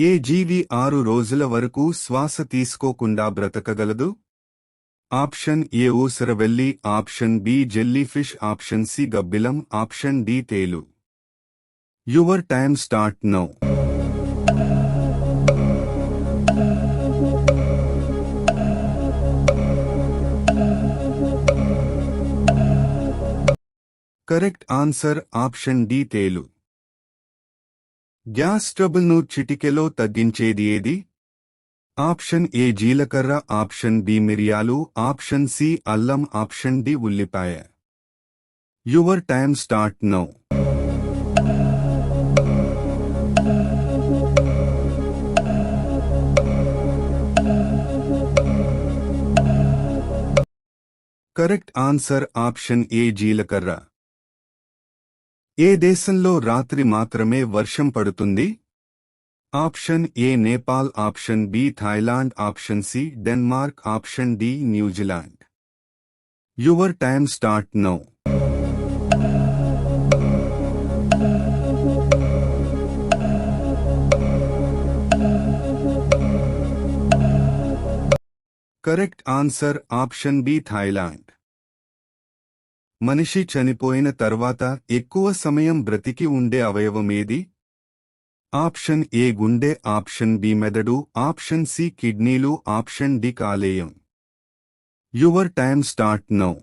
ఏ జీవి 6 రోజుల వరకు శ్వాస తీసుకోకుండా బ్రతకగలదు? ఆప్షన్ ఏ ఊసరవెల్లి, option B jellyfish, option C గబ్బిలం, ఆప్షన్ డి తేలు. Your time start now. Correct answer option D తేలు. గ్యాస్ ట్రబుల్ను చిటికెలో తగ్గించేది ఏది? ఆప్షన్ ఏ జీలకర్ర, ఆప్షన్ బి మిరియాలు, ఆప్షన్ సి అల్లం, ఆప్షన్ డి ఉల్లిపాయ. Your time start now. Correct answer option A జీలకర్ర. ఏ దేశంలో రాత్రి మాత్రమే వర్షం పడుతుంది? Option A Nepal, option B Thailand, option C Denmark, option D New Zealand. Your time start now. Correct answer option B Thailand. మనిషి చనిపోయిన తర్వాత ఎక్కువ సమయం బ్రతికి ఉండే అవయవమేది? ఆప్షన్ ఏ గుండె, ఆప్షన్ బి మెదడు, ఆప్షన్ సి కిడ్నీలు, ఆప్షన్ డి కాలేయం. Your time start now.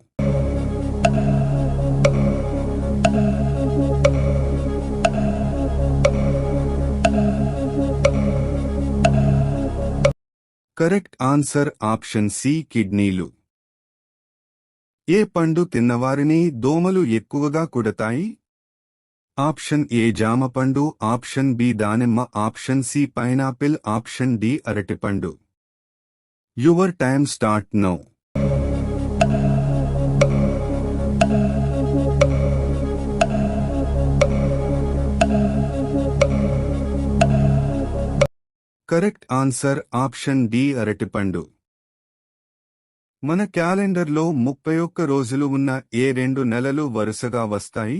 Correct answer option C కిడ్నీలు. ఏ పండు తిన్నవారిని దోమలు ఎక్కువగా కుడతాయి? ఆప్షన్ ఏ జామపండు, ఆప్షన్ బి దానిమ్మ, option C pineapple, option D అరటిపండు. Your time start now. Correct answer option D అరటిపండు. మన క్యాలెండర్లో 31 రోజులు ఉన్న ఏ 2 నెలలు వరుసగా వస్తాయి?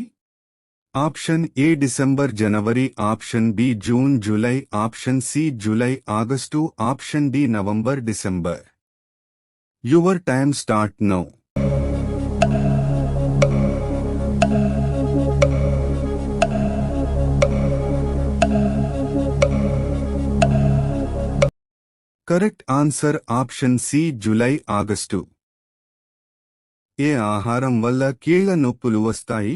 ఆప్షన్ ఏ డిసెంబర్ జనవరి, option B June July, option C July August, option D November December. Your time start now. Correct answer option C July August. ఏ ఆహారం వల్ల కీళ్ల నొప్పులు వస్తాయి?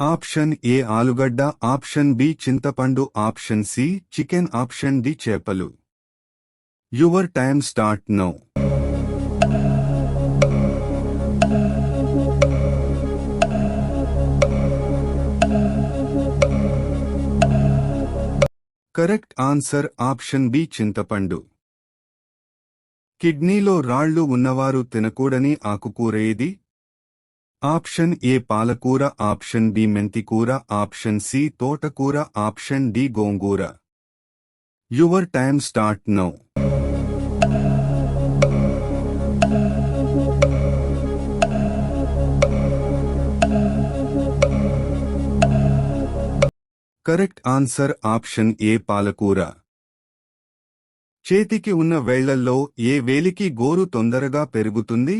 ఆప్షన్ ఏ ఆలుగడ్డ, ఆప్షన్ బి చింతపండు, option C chicken, option D చేపలు. Your time start now. Correct answer option B చింతపండు. కిడ్నీలో రాళ్లు ఉన్నవారు తినకూడని ఆకుకూర ఏది? ఆప్షన్ ఏ పాలకూర, ఆప్షన్ బి మెంతికూర, ఆప్షన్ సి తోటకూర, ఆప్షన్ డి గోంగూర. Your time start now. Correct answer option A పాలకూర. చేతికి ఉన్న వేళ్లల్లో ఏ వేలికి గోరు తొందరగా పెరుగుతుంది?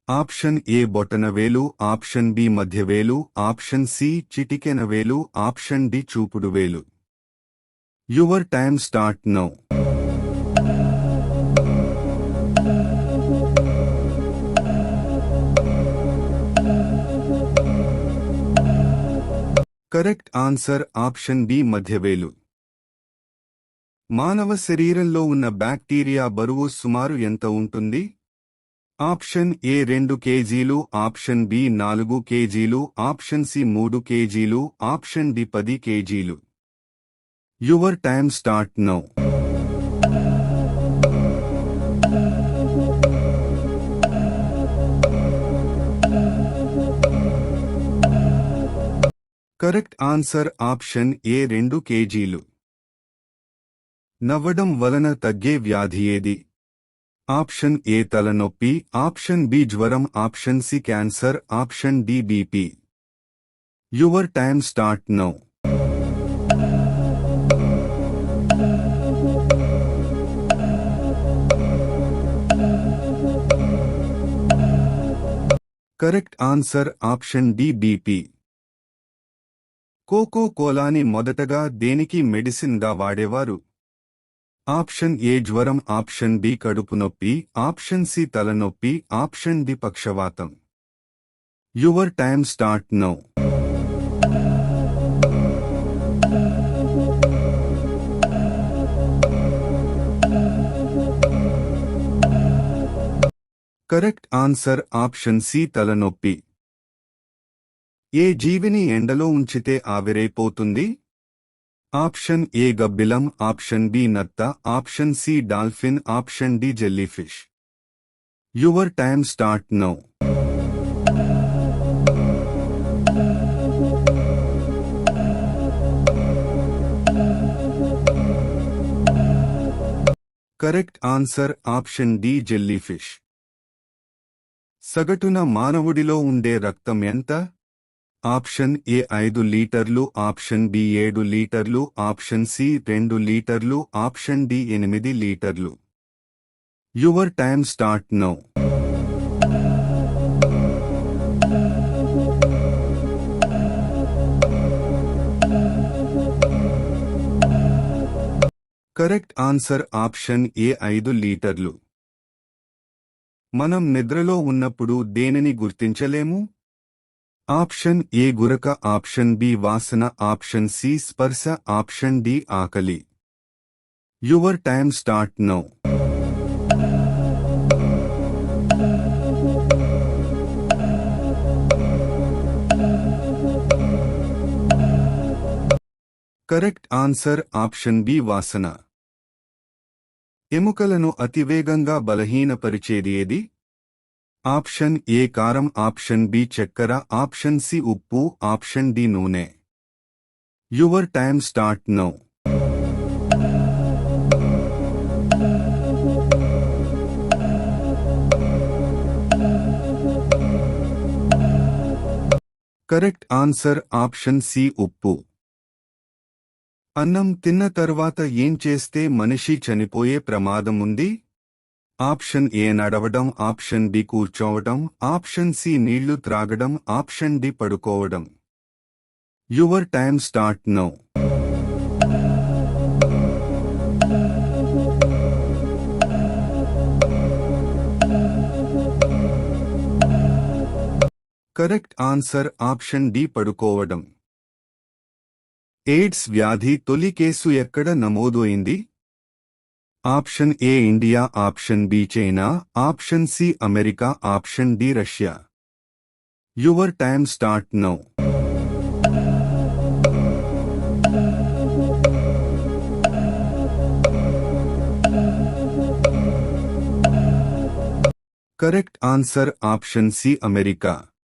ఆప్షన్ ఏ బొటనవేలు, ఆప్షన్ బి మధ్యవేలు, ఆప్షన్ సి చిటికెనవేలు, ఆప్షన్ డి చూపుడు వేలు. Your time start now. Correct answer option B మధ్యవేలు. మానవ శరీరంలో ఉన్న బ్యాక్టీరియా బరువు సుమారు ఎంత ఉంటుంది? ఆప్షన్ ఏ 2 కేజీలు, ఆప్షన్ బి 4 కేజీలు, ఆప్షన్ సి 3 కేజీలు, ఆప్షన్ డి 10 కేజీలు. Your time start now. Correct answer option ఏ 2 కేజీలు. నవ్వడం వలన తగ్గే వ్యాధి ఏది? ఆప్షన్ ఏ తలనొప్పి, ఆప్షన్ బి జ్వరం, option C cancer, option D BP. Your time start now. Correct answer option D BP. కోకో కోలాని మొదటగా దేనికి మెడిసిన్ గా వాడేవారు? ఆప్షన్ ఏ జ్వరం, ఆప్షన్ బి కడుపు నొప్పి, ఆప్షన్ సి తలనొప్పి, ఆప్షన్ డి పక్షవాతం. Your time start now. Correct answer option C తలనొప్పి. ఏ జీవిని ఎండలో ఉంచితే ఆవిరైపోతుంది? ఆప్షన్ ఏ గబ్బిలం, ఆప్షన్ బి నత్త, option C dolphin, option D jellyfish. Your time start now. Correct answer option D jellyfish. సగటున మానవుడిలో ఉండే రక్తం ఎంత? ఆప్షన్ ఏ 5 లీటర్లు, ఆప్షన్ బి 7 లీటర్లు, ఆప్షన్ సి 2 లీటర్లు, ఆప్షన్ డి 8 లీటర్లు. Your time start now. Correct answer option ఏ 5 లీటర్లు. మనం నిద్రలో ఉన్నప్పుడు దేనిని గుర్తించలేము? ఆప్షన్ ఏ గురక, ఆప్షన్ బి వాసన, ఆప్షన్ సి స్పర్శ, ఆప్షన్ డి ఆకలి. Your time start now. Correct answer option B వాసన. ఎముకలను అతివేగంగా బలహీనపరిచేది ఏది? ఆప్షన్ ఏ కారం, ఆప్షన్ బి చక్కెర, ఆప్షన్ సి ఉప్పు, ఆప్షన్ డి నూనె. Your time start now. Correct answer option C ఉప్పు. అన్నం తిన్న తర్వాత ఏం చేస్తే మనిషి చనిపోయే ప్రమాదం ఉంది? ఆప్షన్ ఏ నడవడం, ఆప్షన్ బి కూర్చోవడం, ఆప్షన్ సి నీళ్లు త్రాగడం, ఆప్షన్ డి పడుకోవడం. Your time start now. Correct answer option D పడుకోవడం. ఎయిడ్స్ వ్యాధి తొలి కేసు ఎక్కడ నమోదు అయింది? Option A India, option B China, option C America, option D Russia. Your time start now. Correct answer option C America.